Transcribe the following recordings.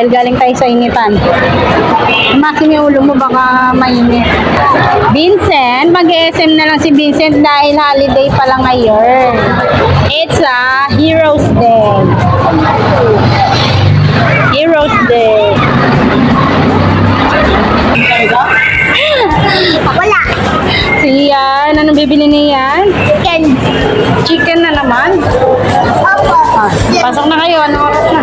dahil galing tayo sa initan. Masin yung ulo mo, baka mainit. Vincent, mag-SM na lang si Vincent dahil holiday pala ngayon. It's a Heroes Day. Heroes Day. Wala. Siyan, anong bibili niyan? Chicken. Chicken na naman. Opo. Pasok na kayo, anong oras na?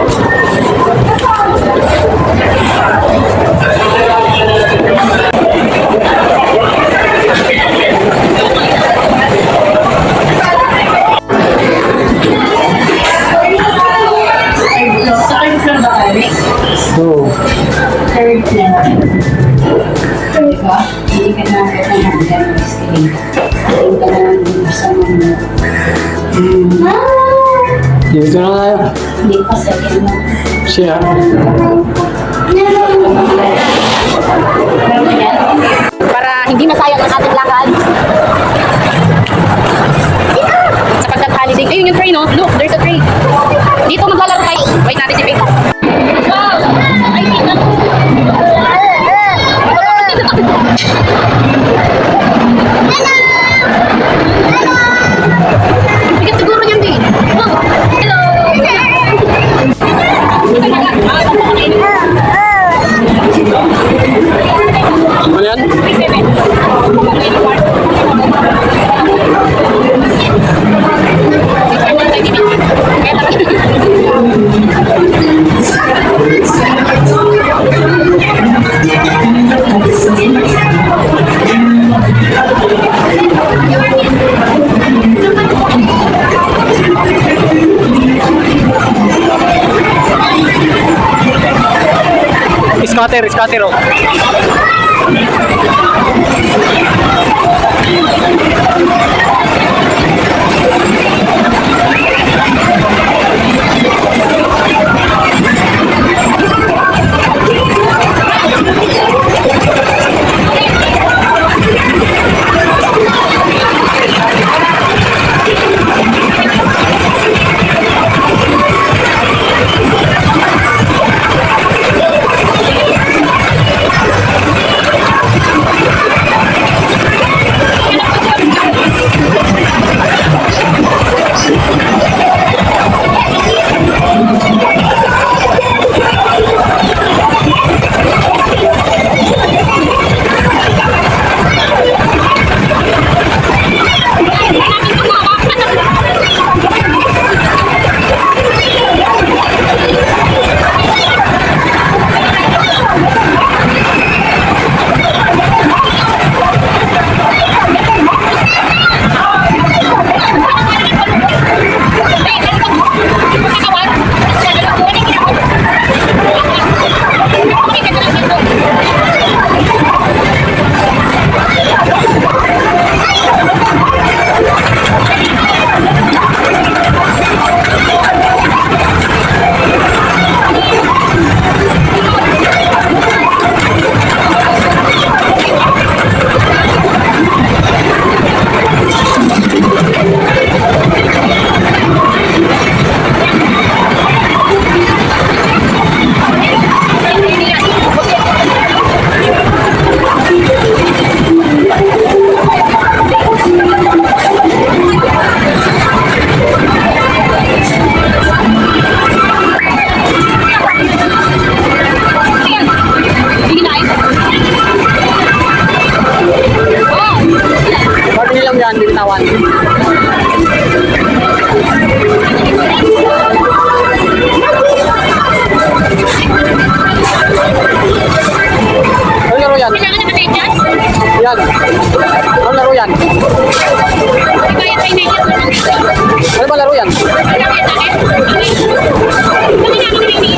So, Third floor. Diba? Hindi ka na hanggang escalator. Hindi ka na dito sa mga... dito na tayo. Hindi pa second mo. Siya. Para hindi masayang ang ating lakad. Sapagkat holiday. Ayun yung tray, no? Look, there's a tray. Dito maglalaro tayo. Wait natin si Peta. Wow! I think na. Bigat siguro yan, di. Oh, hello! Ano yan? Scatter, oh. bitawan. Ano laro yan? Kailangan na medyas? Yan. Ano laro yan? Kaya tayo medyas. Ano ba laro yan? Kailangan yan natin? Bakit namin pinipili?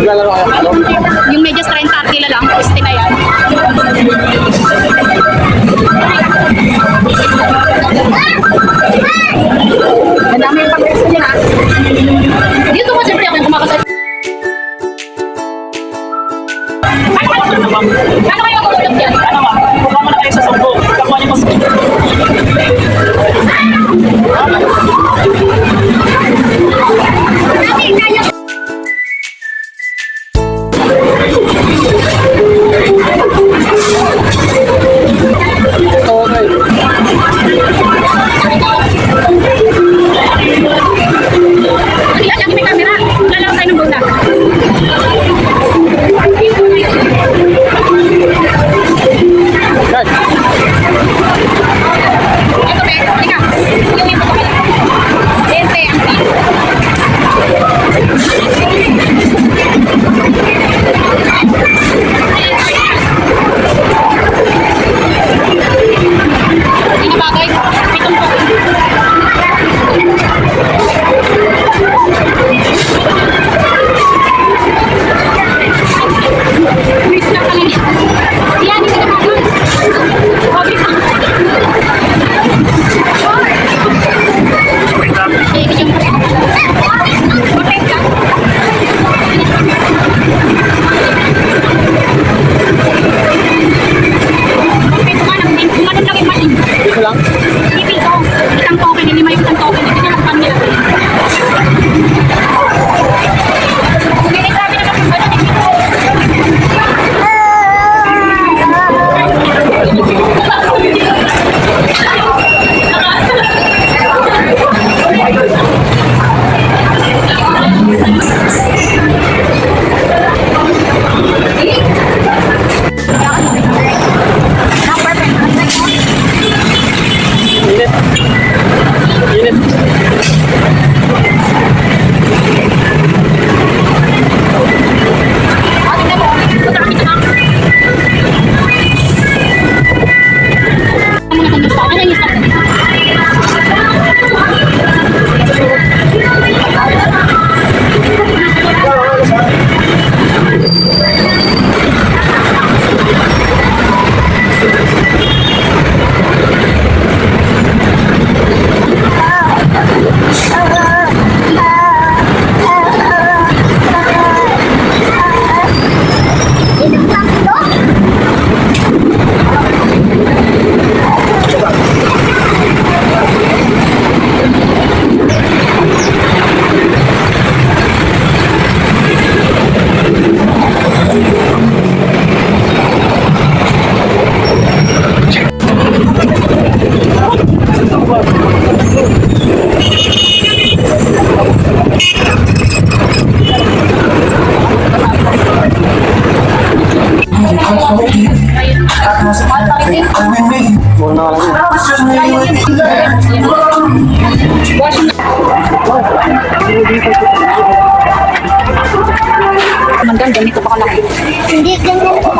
Lalaro kayo? Ano? Yung medyas 30 kila lang, gusto na yan. Madami yung pag-test niya ha. Dito mo siyempre ako yung kumakasal. Paano kayo magulog yan? Ano ba? Kuha mo na kayo sa sumbong.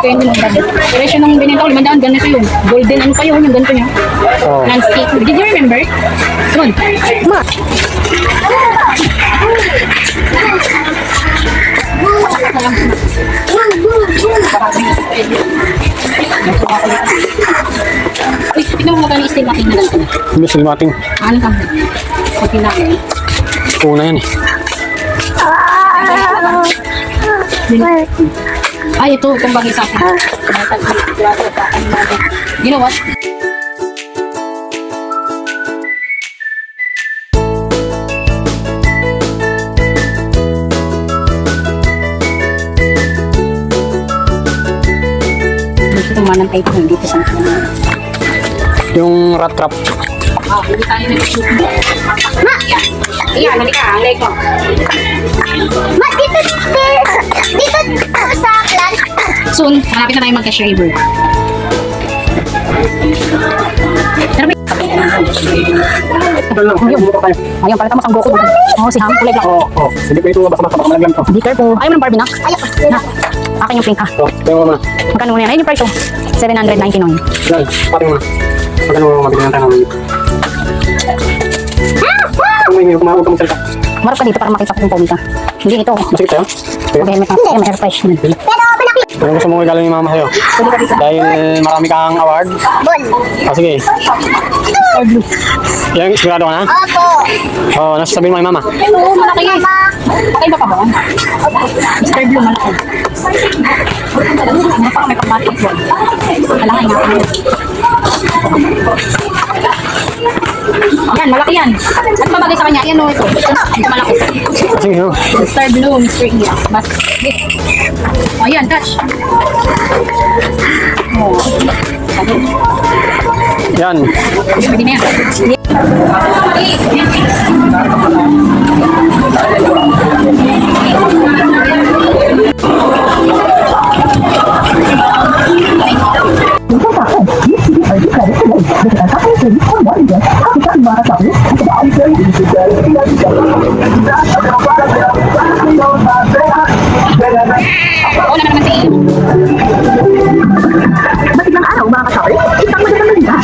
kayo yung ganito. Presyo nung binenta ko, 500, ganito yun. Golden, ano pa yun, yung ganito niya. Oh. Landscape. Did you remember? Come on. Ma. Uy, tignan mo magkano steam natin na ganito. Hindi silmating. Ano ka? Okay na yun. Una yan eh. Ay, ito, itong bagay sa akin. You know what? Gusto tumanan tayo ito dito sa Yung rat trap. hindi tayo nag-shoot. Ma! Iyan, halika, ang leg mo. Ma, dito sa plan. Soon, malapit na tayo magka-shaver. Pero may... Ayun, pala tama sang Goku. Oo, si Ham, kulay black. Oo. Hindi pa ito baka malagyan to. Be careful. Ayaw mo ng Barbie na? Na. Akin yung pink ha. Oh, tingnan mo muna. Magkano muna yan? Ayun yung price oh. 799. Yan, pati mo na. Magkano mabigyan natin ng kung may hirap huwag ka magsalita. Marap ka dito para makita ko yung pomita. Hindi ito. Masakit tayo? Mag-helmet na. Ay, may air fresh. Pero gusto mo regalo ni mama sa'yo? Dahil marami kang award? Ah, sige. Yan, sigurado ka na? Opo. Oo, nasasabihin mo kay mama. Oo, malaki eh. Patay ba pa ba? Mr. Blue, malaki. Ano pa may pamatik mo? Malaki nga. Yan, malaki yan. At mabagay sa kanya, yan o ito. Ito malaki. Sige, oh. Star Blue, Mr. E. Mas, oh, yan, touch. Oh. Yan. Pwede na yan. Oo naman naman si Magandang araw mga kasaway. Isang magandang balita.